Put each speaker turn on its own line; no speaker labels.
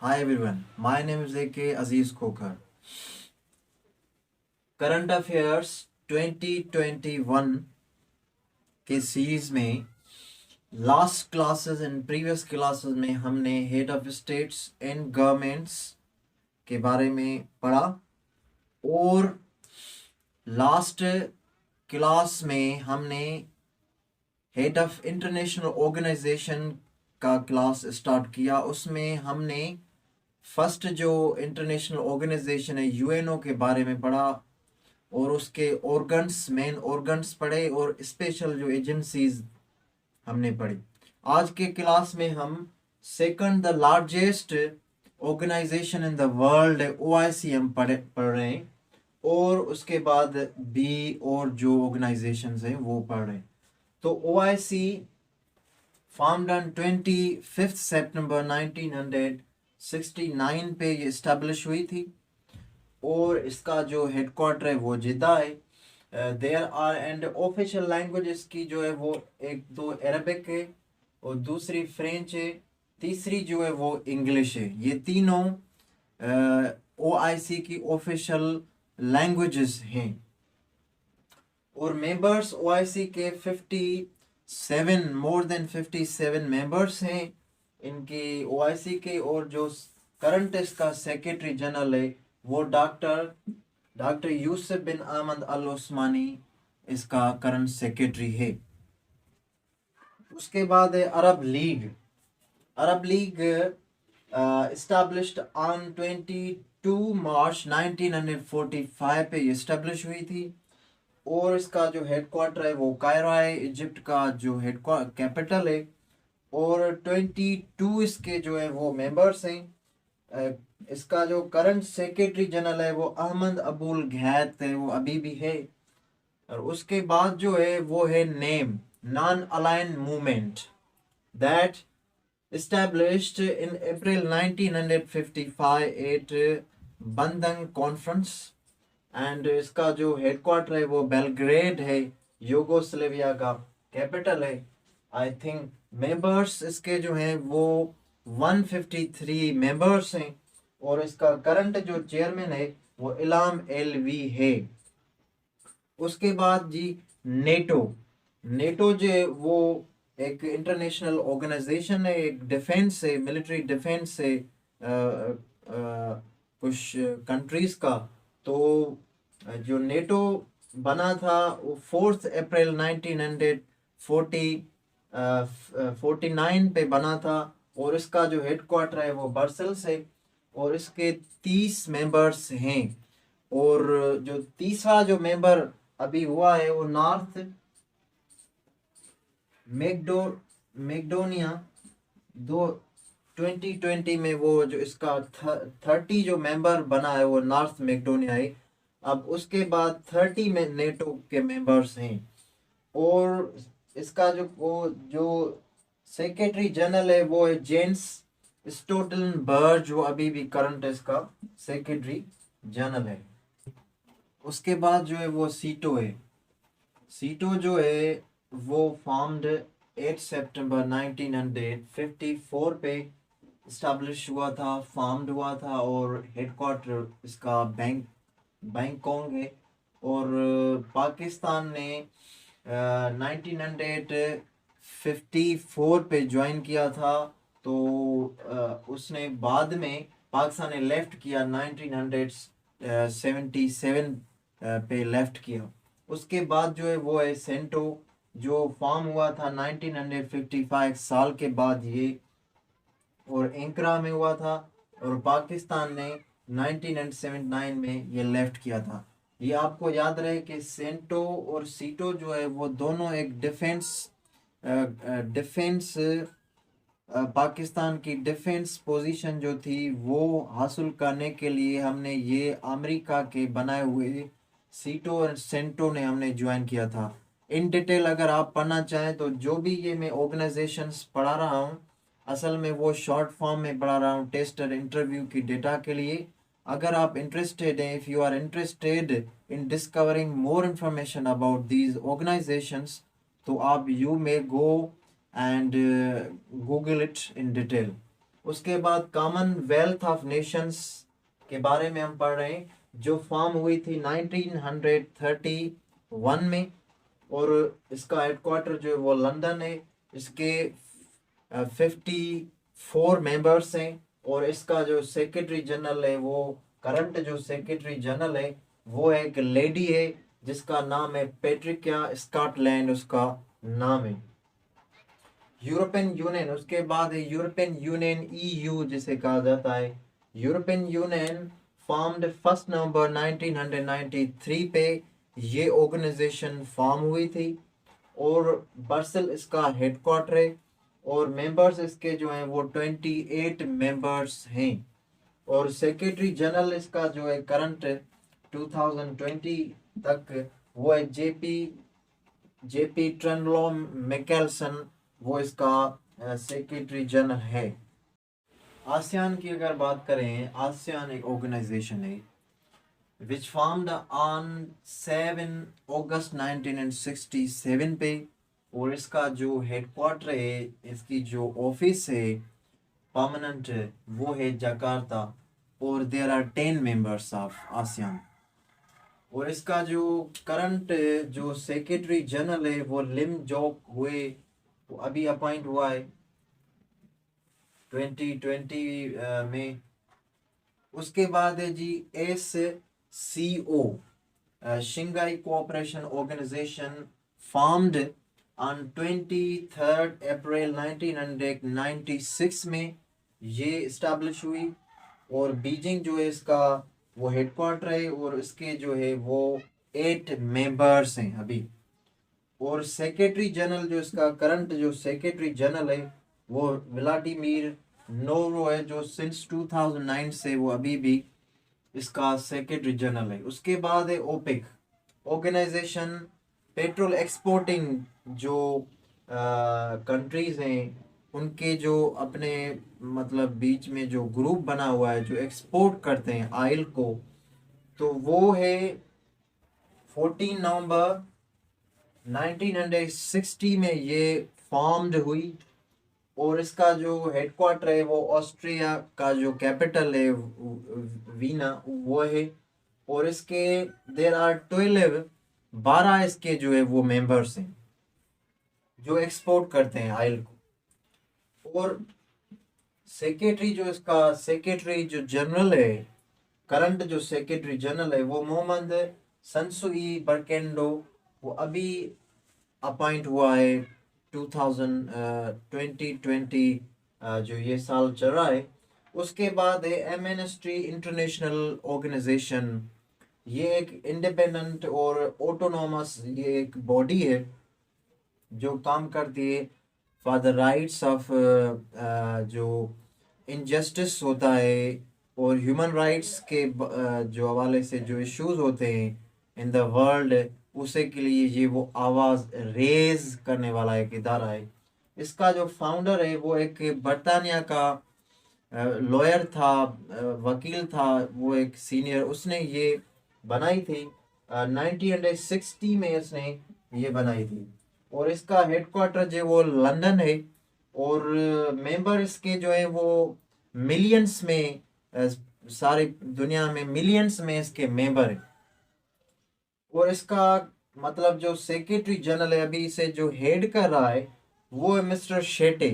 Hi everyone, my name is AK Aziz Khokar. Current affairs 2021 के series में last classes and previous classes में हमने head of states and governments के बारे में पढ़ा और लास्ट क्लास में हमने हेड ऑफ इंटरनेशनल ऑर्गेनाइजेशन का क्लास स्टार्ट किया। उसमें हमने फर्स्ट जो इंटरनेशनल ऑर्गेनाइजेशन है यूएनओ के बारे में पढ़ा और उसके ऑर्गन्स मेन ऑर्गन्स पढ़े और स्पेशल जो एजेंसीज हमने पढ़ी। आज के क्लास में हम second the largest organization in the world OIC हम पढ़ रहे हैं और उसके बाद बी और जो ऑर्गेनाइजेशंस हैं वो पढ़ रहे हैं। तो ओआईसी फाउंड ऑन 25 सितंबर 1969 पे ये इस्टेब्लिश हुई थी और इसका जो हेडक्वार्टर है वो जिद्दा है। There are and official languages की जो है वो एक दो अरबिक है और दूसरी फ्रेंच है, तीसरी जो है वो इंग्लिश है। ये तीनों ओआईसी की ऑफिशियल लैंग्वेजेस हैं और मेंबर्स ओआईसी के 57 मोर देन 57 मेंबर्स हैं इनके ओआईसी के। और जो करंट इसका सेक्रेटरी जनरल है वो डॉक्टर यूसुफ बिन अहमद अल उस्मानी इसका करंट सेक्रेटरी है। उसके बाद है अरब लीग established on 22 मार्च 1945 पे इस्टेब्लिश हुई थी और इसका जो हेडक्वार्टर है वो कायरो है, इजिप्ट का जो हेडक्वार्टर कैपिटल है। और 22 इसके जो है वो मेंबर्स हैं। इसका जो करंट सेक्रेटरी जनरल है वो अहमद अबुल गैत है, वो अभी भी है। और उसके बाद जो है वो है name non align movement that established in April 1955 at Bandung conference and इसका जो हेडक्वार्टर है वो बेलग्रेड है, यूगोस्लेविया का कैपिटल है। आई थिंक मेंबर्स इसके जो हैं वो 153 मेंबर्स हैं और इसका करंट जो चेयरमैन है वो इलाम एलवी है। उसके बाद जी नेटो नेटो जो है वो एक इंटरनेशनल ऑर्गेनाइजेशन है, एक डिफेंस है, मिलिट्री डिफेंस है कुछ कंट्रीज का। तो जो नेटो बना था वो 4 अप्रैल 1949 पे बना था और इसका जो हेडक्वार्टर है वो ब्रसेल्स है और इसके 30 मेंबर्स हैं। और जो तीसरा जो मेंबर अभी हुआ है वो नॉर्थ मैक्डोनिया दो 2020 में वो जो इसका 30 जो मेंबर बना है वो नॉर्थ मैक्डोनिया है। अब उसके बाद 30 में नेटो के मेंबर्स हैं और इसका जो सेक्रेटरी जनरल है वो है जेंस स्टोल्टनबर्ग, वो अभी भी करंट इसका सेक्रेटरी जनरल है। उसके बाद जो है वो सीटो है। सीटो जो है वो फॉर्म्ड 8 सितंबर 1954 पे इस्टेब्लिश हुआ था, फॉर्म्ड हुआ था और हेडक्वार्टर इसका बैंकॉक है। और पाकिस्तान ने 1954 पे ज्वाइन किया था। तो उसने बाद में पाकिस्तान ने लेफ्ट किया 1977 पे लेफ्ट किया। उसके बाद जो है वो है सेंटो जो फॉर्म हुआ था 1955 साल के बाद ये और एंकरा में हुआ था और पाकिस्तान ने 1979 में ये लेफ्ट किया था। ये आपको याद रहे कि सेंटो और सीटो जो है वो दोनों एक डिफेंस पाकिस्तान की डिफेंस पोजीशन जो थी वो हासिल करने के लिए हमने ये अमेरिका के बनाए हुए सीटो और सेंटो ने हमने ज्वाइन किया था। इन डिटेल अगर आप पढ़ना चाहें तो जो भी ये मैं ऑर्गेनाइजेशंस पढ़ा रहा हूँ असल में वो शॉर्ट फॉर्म में पढ़ा रहा हूँ टेस्ट और इंटरव्यू की डेटा के लिए। अगर आप इंटरेस्टेड हैं, if you are interested in discovering more information about these organizations तो आप you may go and Google it in detail. उसके बाद कॉमनवेल्थ ऑफ नेशंस के बारे में हम पढ़ रहे हैं, जो फॉर्म हुई थी 1931 में, और इसका हेडक्वार्टर जो है वो लंदन है। इसके 54 मेंबर्स हैं, और इसका जो सेक्रेटरी जनरल है वो, करंट जो सेक्रेटरी जनरल है वो एक लेडी है जिसका नाम है पेट्रिका स्कॉटलैंड, उसका नाम है। यूरोपियन यूनियन, उसके बाद है यूरोपियन यूनियन, ईयू जिसे कहा जाता है। यूरोपियन यूनियन फॉर्म्ड 1 नवंबर 1993 पे ये ऑर्गेनाइजेशन फॉर्म हुई थी, और बर्सल इसका हेडक्वार्टर है, और मेंबर्स इसके जो हैं वो 28 मेंबर्स हैं। और सेक्रेटरी जनरल इसका जो है करंट 2020 तक वो है जेपी ट्रेनलो मैकेलसन, वो इसका सेक्रेटरी जनरल है। आसियान की अगर बात करें, आसियान एक ऑर्गेनाइजेशन है विच फॉर्म्ड ऑन 7 अगस्त 1967 पे, और इसका जो हेडक्वार्टर है, इसकी जो ऑफिस है परमानेंट, वो है जकार्ता, और there are 10 members of ASEAN. और इसका जो करंट जो सेक्रेटरी जनरल है वो लिम जोक हुए, वो अभी अपॉइंट हुआ है 2020 में। उसके बाद है जी SCO, Shanghai cooperation organization, formed on 23 April 1996 में ये इस्टेब्लिश हुई, और बीजिंग जो है इसका वो हेडक्वार्टर है, और इसके जो है वो 8 मेंबर्स हैं अभी। और सेक्रेटरी जनरल जो इसका करंट जो सेक्रेटरी जनरल है वो व्लादिमीर नोरो है, जो सिंस 2009 से वो अभी भी इसका सेक्रेटरी जनरल है। उसके बाद है ओपेक ऑर्गेनाइजेशन, पेट्रोल एक्सपोर्टिंग जो कंट्रीज हैं उनके जो अपने मतलब बीच में जो ग्रुप बना हुआ है जो एक्सपोर्ट करते हैं ऑयल को, तो वो है 14 नवंबर 1960 में ये फॉर्म्ड हुई, और इसका जो हेडक्वार्टर है वो ऑस्ट्रिया का जो कैपिटल है वीना वो है। और इसके देर आर 12 इसके जो है वो मेंबर्स हैं जो एक्सपोर्ट करते हैं ऑयल को। और सेक्रेटरी जो इसका सेक्रेटरी जो जनरल है, करंट जो सेक्रेटरी जनरल है वो मोहम्मद संसुई बरकेंडो, वो अभी अपॉइंट हुआ है 2020 जो ये साल चल रहा है। उसके बाद है एमनेस्टी इंटरनेशनल ऑर्गेनाइजेशन, ये एक इंडिपेंडेंट और ऑटोनोमस ये एक बॉडी है जो काम करती है फॉर द राइट्स ऑफ जो इनजस्टिस होता है और ह्यूमन राइट्स के जो हवाले से जो इश्यूज होते हैं इन द वर्ल्ड, उसे के लिए ये वो आवाज़ रेज करने वाला एक इदारा है। इसका जो फाउंडर है वो एक बरतानिया का लॉयर था, वकील था, वो एक सीनियर, उसने ये बनाई थी 1960 में इसने ये बनाई थी। और इसका हेडक्वार्टर जो वो लंदन है, और मेंबर इसके जो है वो मिलियंस में, सारी दुनिया में मिलियंस में इसके मेंबर हैं। और इसका मतलब जो सेक्रेटरी जनरल है अभी इसे जो हेड कर रहा है वो है मिस्टर शेटे।